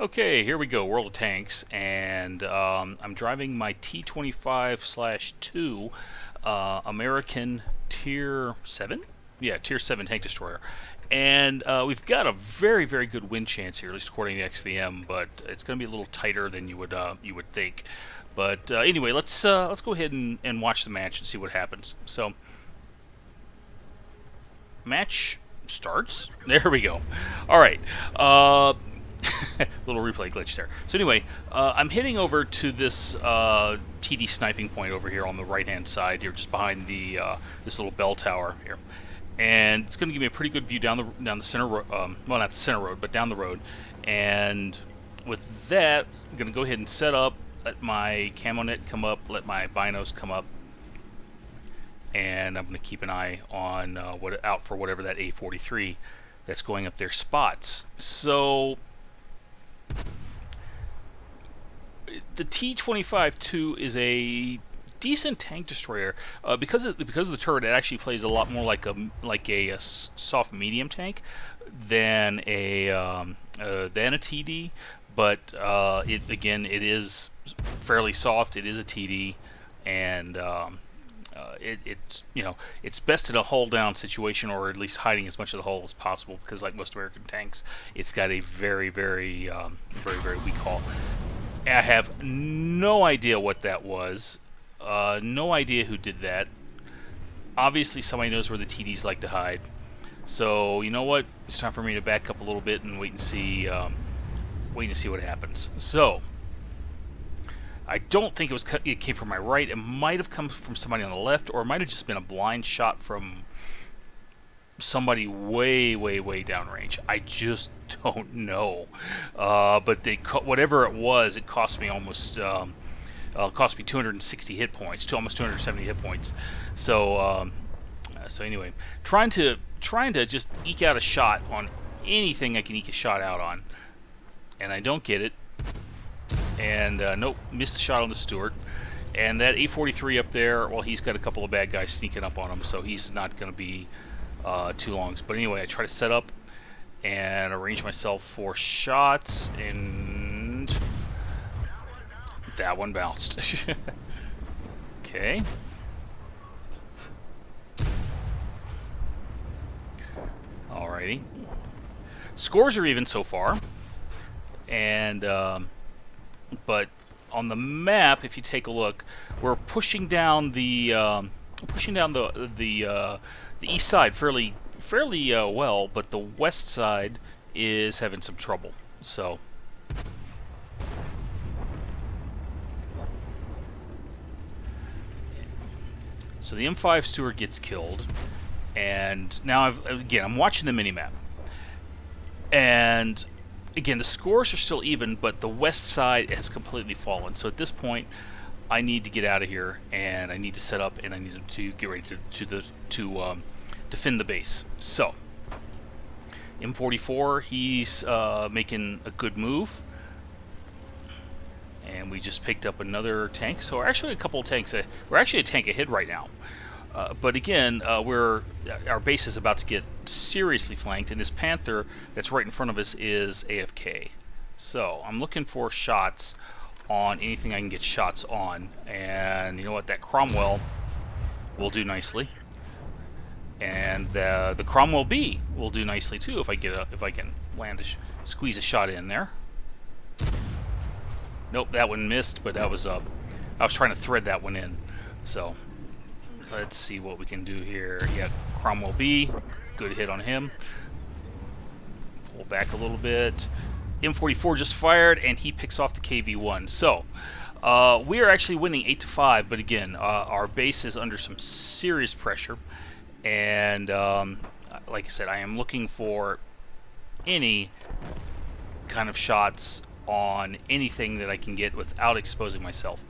Okay, here we go, World of Tanks, and I'm driving my T-25/2 American Tier 7? Yeah, Tier 7 tank destroyer. And we've got a very, very good win chance here, at least according to XVM, but it's going to be a little tighter than you would think. But anyway, let's go ahead and watch the match and see what happens. So, match starts. There we go. All right. Little replay glitch there. So anyway, I'm heading over to this TD sniping point over here on the right-hand side here, just behind the this little bell tower here, and it's going to give me a pretty good view down the center road. Well, not the center road, but down the road. And with that, I'm going to go ahead and set up, let my camo net come up, let my binos come up, and I'm going to keep an eye on out for whatever that A43 that's going up there spots. So the T-25-2 is a decent tank destroyer because of the turret. It actually plays a lot more like a soft medium tank than a TD. But it is fairly soft. It is a TD, and it's best in a hull down situation, or at least hiding as much of the hull as possible, because like most American tanks, it's got a very, very, very, very weak hull. I have no idea what that was. No idea who did that. Obviously, somebody knows where the TDs like to hide. So you know what? It's time for me to back up a little bit and wait and see what happens. So I don't think it came from my right. It might have come from somebody on the left, or it might have just been a blind shot from somebody way, way, way downrange. I just don't know. But whatever it was, it cost me almost cost me 260 hit points, to almost 270 hit points. So anyway, trying to just eke out a shot on anything I can eke a shot out on, and I don't get it. And nope, missed the shot on the Stuart. And that A43 up there, well, he's got a couple of bad guys sneaking up on him, so he's not going to be too long. But anyway, I try to set up and arrange myself for shots, and that one bounced. Okay. Alrighty. Scores are even so far, and but on the map, if you take a look, we're pushing down the east side fairly well, but the west side is having some trouble. So the M5 Stuart gets killed, and now I'm watching the minimap, and again, the scores are still even, but the west side has completely fallen. So at this point, I need to get out of here, and I need to set up, and I need to get ready to defend the base. So M44, he's making a good move, and we just picked up another tank. So we're actually a couple of tanks. We're actually a tank ahead right now. But again, our base is about to get seriously flanked, and this Panther that's right in front of us is AFK. So I'm looking for shots on anything I can get shots on, and you know what? That Cromwell will do nicely, and the Cromwell B will do nicely too if I can squeeze a shot in there. Nope, that one missed, but I was trying to thread that one in. So let's see what we can do here. Yeah, Cromwell B, good hit on him. Pull back a little bit. M44 just fired, and he picks off the KV-1. So we are actually winning 8-5, but again, our base is under some serious pressure, and like I said, I am looking for any kind of shots on anything that I can get without exposing myself.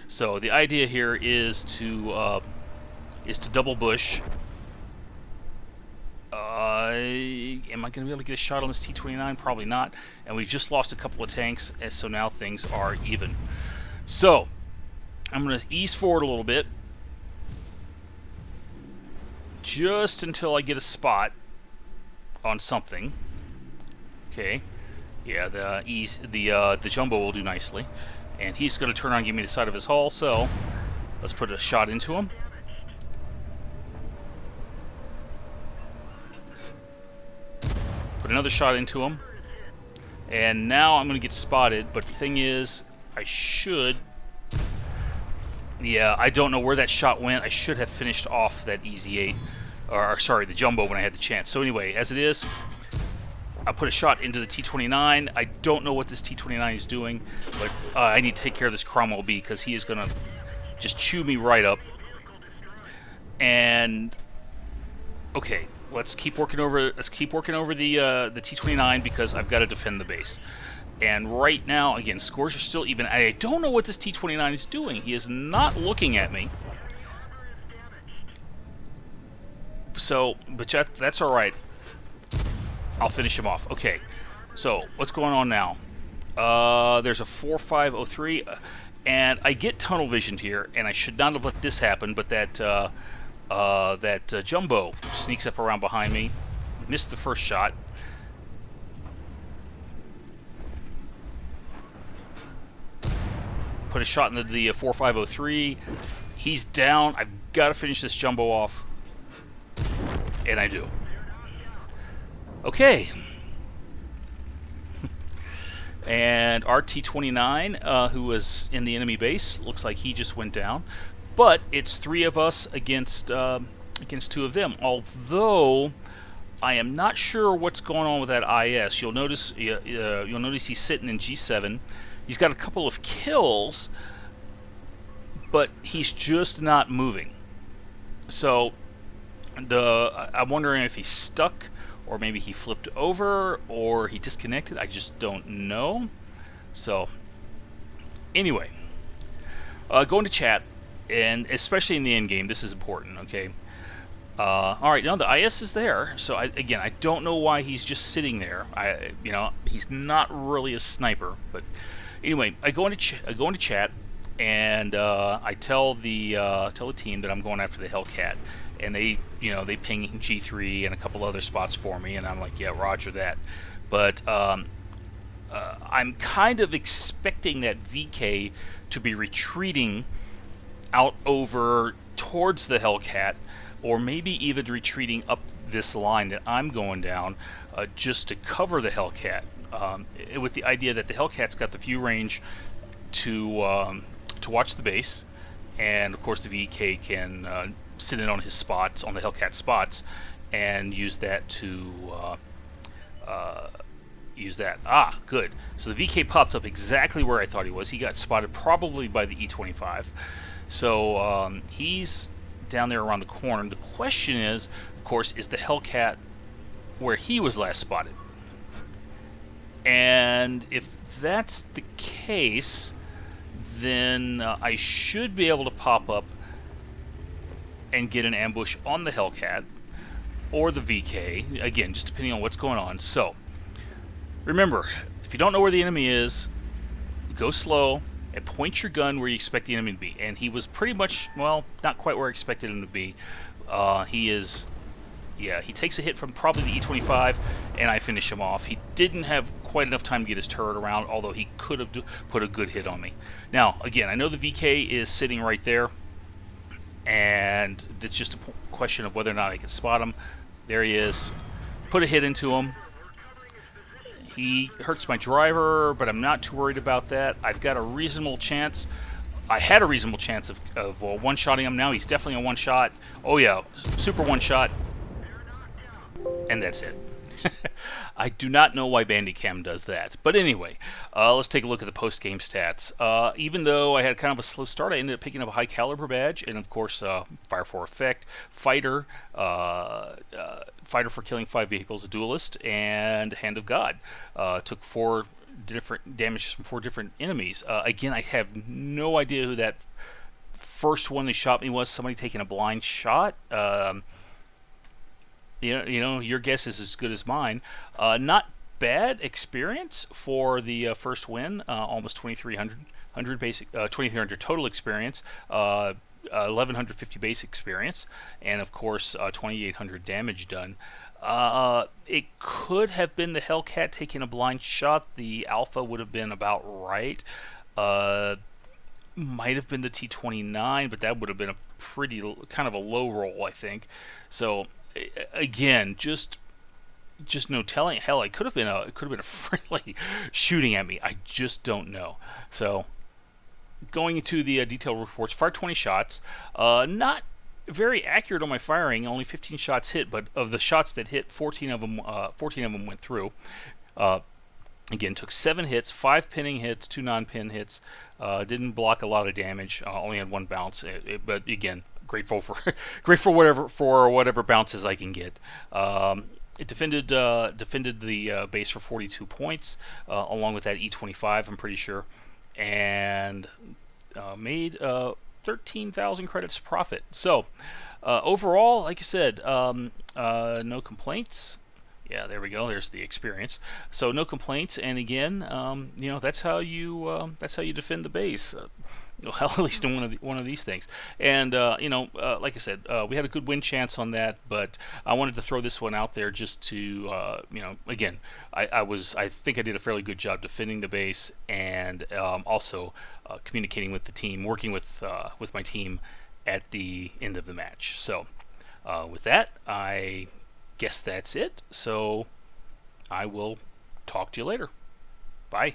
So the idea here is to double bush. Am I going to be able to get a shot on this T-29? Probably not. And we've just lost a couple of tanks, and so now things are even. So I'm going to ease forward a little bit, just until I get a spot on something. Okay. Yeah, the jumbo will do nicely, and he's going to turn around and give me the side of his hull. So let's put a shot into him. Put another shot into him, and now I'm going to get spotted. But the thing is, I should. Yeah, I don't know where that shot went. I should have finished off that EZ8, or sorry, the jumbo when I had the chance. So anyway, as it is, I put a shot into the T-29. I don't know what this T-29 is doing, but I need to take care of this Cromwell B because he is going to just chew me right up. And okay, let's keep working over. Let's keep working over the T-29 because I've got to defend the base. And right now, again, scores are still even. I don't know what this T-29 is doing. He is not looking at me. So, but that's all right. I'll finish him off. Okay, so what's going on now? There's a 4503, and I get tunnel visioned here, and I should not have let this happen, but that jumbo sneaks up around behind me, missed the first shot. Put a shot into the 4503. He's down. I've got to finish this jumbo off, and I do. Okay. And our T-29, who was in the enemy base, looks like he just went down. But it's 3 of us against 2 of them. Although I am not sure what's going on with that IS. You'll notice he's sitting in G7. He's got a couple of kills, but he's just not moving. So I'm wondering if he's stuck, or maybe he flipped over, or he disconnected. I just don't know. So anyway, go into chat, and especially in the end game, this is important. Okay. All right, no, the IS is there. So again, I don't know why he's just sitting there. He's not really a sniper. But anyway, I go into chat, and I tell the team that I'm going after the Hellcat, and they ping G3 and a couple other spots for me, and I'm like, yeah, roger that. But I'm kind of expecting that VK to be retreating out over towards the Hellcat, or maybe even retreating up this line that I'm going down, just to cover the Hellcat, with the idea that the Hellcat's got the view range to watch the base, and of course the VK can sit in on his spots, on the Hellcat spots, and use that to use that. Ah, good. So the VK popped up exactly where I thought he was. He got spotted probably by the E25. So he's down there around the corner. The question is, of course, is the Hellcat where he was last spotted? And if that's the case, then I should be able to pop up and get an ambush on the Hellcat or the VK, again, just depending on what's going on. So remember, if you don't know where the enemy is, go slow and point your gun where you expect the enemy to be. And he was pretty much, well, not quite where I expected him to be. He takes a hit from probably the E25, and I finish him off. He didn't have quite enough time to get his turret around, although he could have put a good hit on me. Now, again, I know the VK is sitting right there, and it's just a question of whether or not I can spot him. There he is. Put a hit into him. He hurts my driver, but I'm not too worried about that. I've got a reasonable chance. I had a reasonable chance of one-shotting him. Now he's definitely a one-shot. Oh yeah, super one-shot. And that's it. I do not know why Bandicam does that. But anyway, let's take a look at the post-game stats. Even though I had kind of a slow start, I ended up picking up a high caliber badge, and of course, Fire for Effect, Fighter, Fighter for killing 5 vehicles, a Duelist, and Hand of God. Took 4 different damages from 4 different enemies. Again, I have no idea who that first one that shot me was. Somebody taking a blind shot. Your guess is as good as mine. Not bad experience for the first win. Almost 2,300 basic, 2,300 total experience. 1,150 basic experience, and of course 2,800 damage done. It could have been the Hellcat taking a blind shot. The Alpha would have been about right. Uh, might have been the T-29, but that would have been a pretty kind of a low roll, I think. So again, just no telling. Hell, it could have been a friendly shooting at me. I just don't know. So going into the detail reports, fired 20 shots. Not very accurate on my firing. Only 15 shots hit, but of the shots that hit, 14 of them went through. Uh, Again, took 7 hits, 5 pinning hits, 2 non-pin hits. Didn't block a lot of damage. Only had 1 bounce. But again, grateful for grateful whatever bounces I can get. It defended the base for 42 points, along with that E25. I'm pretty sure, and made 13,000 credits profit. So overall, like I said, no complaints. Yeah, there we go. There's the experience. So no complaints, and again, that's how you defend the base. Well, at least in one of these things. And like I said, we had a good win chance on that, but I wanted to throw this one out there just to, again, I think I did a fairly good job defending the base and also communicating with the team, working with my team at the end of the match. So with that, I guess that's it. So I will talk to you later. Bye.